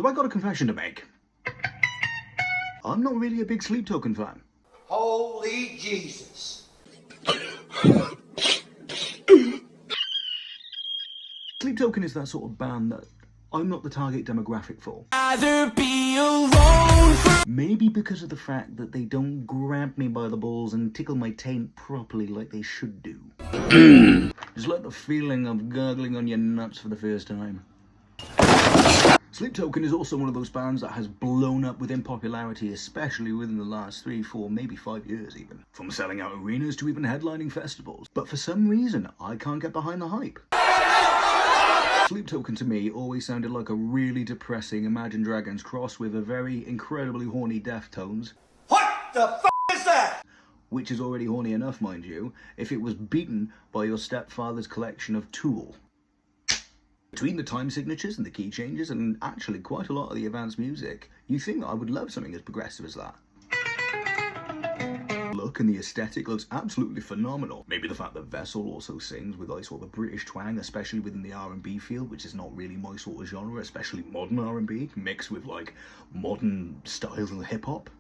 So I got a confession to make. I'm not really a big Sleep Token fan. Holy Jesus. Sleep Token is that sort of band that I'm not the target demographic for. Rather be alone for Maybe because of the fact that they don't grab me by the balls and tickle my taint properly like they should do. Just like the feeling of gargling on your nuts for the first time. Sleep Token is also one of those bands that has blown up within popularity, especially within the last 3, 4, maybe 5 years even. From selling out arenas to even headlining festivals. But for some reason, I can't get behind the hype. Sleep Token to me always sounded like a really depressing Imagine Dragons cross with a very incredibly horny Deftones. What the f*** is that? Which is already horny enough, mind you, if it was beaten by your stepfather's collection of Tool. Between the time signatures and the key changes and actually quite a lot of the advanced music, you think that I would love something as progressive as that. Look and the aesthetic looks absolutely phenomenal. Maybe the fact that Vessel also sings with like sort of the British twang, especially within the R&B field, which is not really my sort of genre, especially modern R&B, mixed with like modern styles of hip-hop,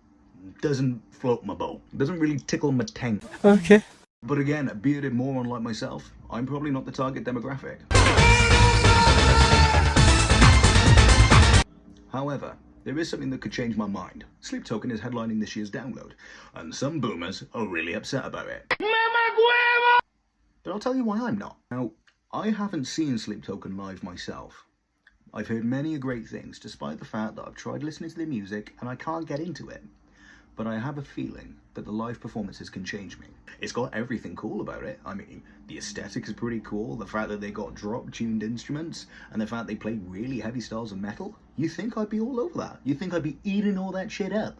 doesn't float my boat. Doesn't really tickle my taint. Okay. But again, a bearded moron like myself, I'm probably not the target demographic. However, there is something that could change my mind. Sleep Token is headlining this year's Download, and some boomers are really upset about it. But I'll tell you why I'm not. Now, I haven't seen Sleep Token live myself. I've heard many great things, despite the fact that I've tried listening to their music and I can't get into it. But I have a feeling that the live performances can change me. It's got everything cool about it. I mean, the aesthetic is pretty cool, the fact that they got drop-tuned instruments, and the fact they play really heavy styles of metal. You think I'd be all over that? You think I'd be eating all that shit up?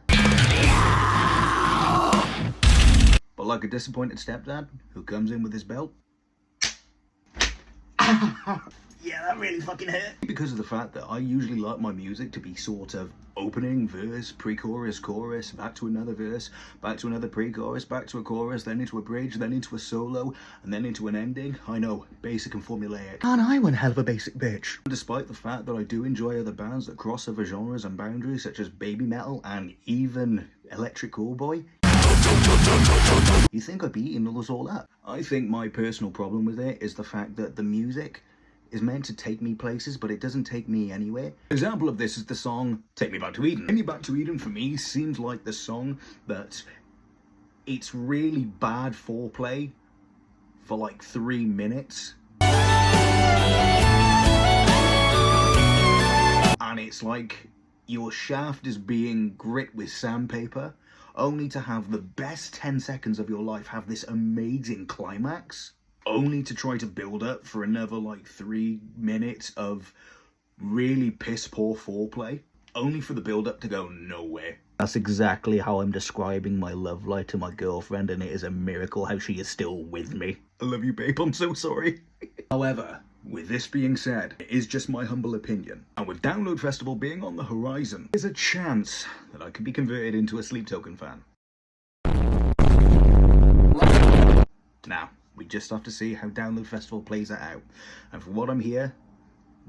But like a disappointed stepdad who comes in with his belt. Yeah, that really fucking hurt. Because of the fact that I usually like my music to be sort of opening, verse, pre-chorus, chorus, back to another verse, back to another pre-chorus, back to a chorus, then into a bridge, then into a solo, and then into an ending. I know, basic and formulaic. And I one hell of a basic bitch. Despite the fact that I do enjoy other bands that cross over genres and boundaries, such as baby metal and even Electric Callboy, you think I'd be eating those all up? I think my personal problem with it is the fact that the music is meant to take me places, but it doesn't take me anywhere. An example of this is the song Take Me Back to Eden. Take Me Back to Eden for me seems like the song that it's really bad foreplay for like 3 minutes. And it's like your shaft is being grit with sandpaper, only to have the best 10 seconds of your life have this amazing climax, only to try to build up for another like 3 minutes of really piss poor foreplay, only for the build up to go nowhere. That's exactly how I'm describing my love life to my girlfriend, and it is a miracle how she is still with me. I love you, babe, I'm so sorry. However, with this being said, it is just my humble opinion, and with Download Festival being on the horizon, there's a chance that I could be converted into a Sleep Token fan. Now, we just have to see how Download Festival plays that out. And from what I'm hearing,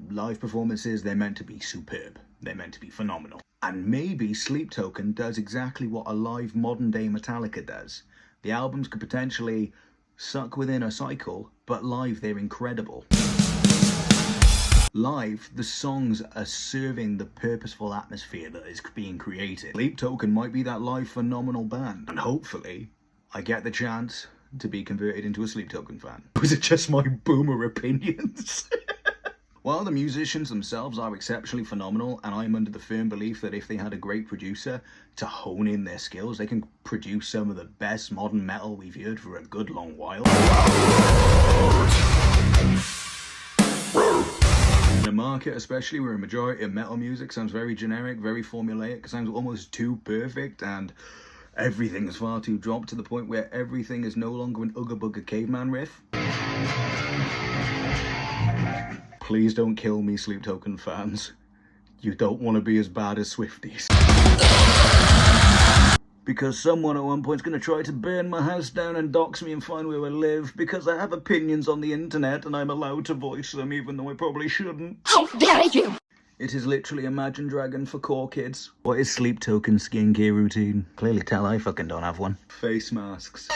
live performances, they're meant to be superb. They're meant to be phenomenal. And maybe Sleep Token does exactly what a live modern day Metallica does. The albums could potentially suck within a cycle, but live they're incredible. Live, the songs are serving the purposeful atmosphere that is being created. Sleep Token might be that live phenomenal band. And hopefully, I get the chance to be converted into a Sleep Token fan. Was it just my boomer opinions? While the musicians themselves are exceptionally phenomenal, and I'm under the firm belief that if they had a great producer to hone in their skills, they can produce some of the best modern metal we've heard for a good long while. In a market especially where a majority of metal music sounds very generic, very formulaic, sounds almost too perfect, and everything is far too dropped to the point where everything is no longer an Ooga Booga Caveman riff. Please don't kill me, Sleep Token fans. You don't want to be as bad as Swifties. Because someone at one point is going to try to burn my house down and dox me and find where I live, because I have opinions on the internet and I'm allowed to voice them even though I probably shouldn't. How dare you! It is literally Imagine Dragon for core kids. What is Sleep Token's skincare routine? Clearly tell I fucking don't have one. Face masks.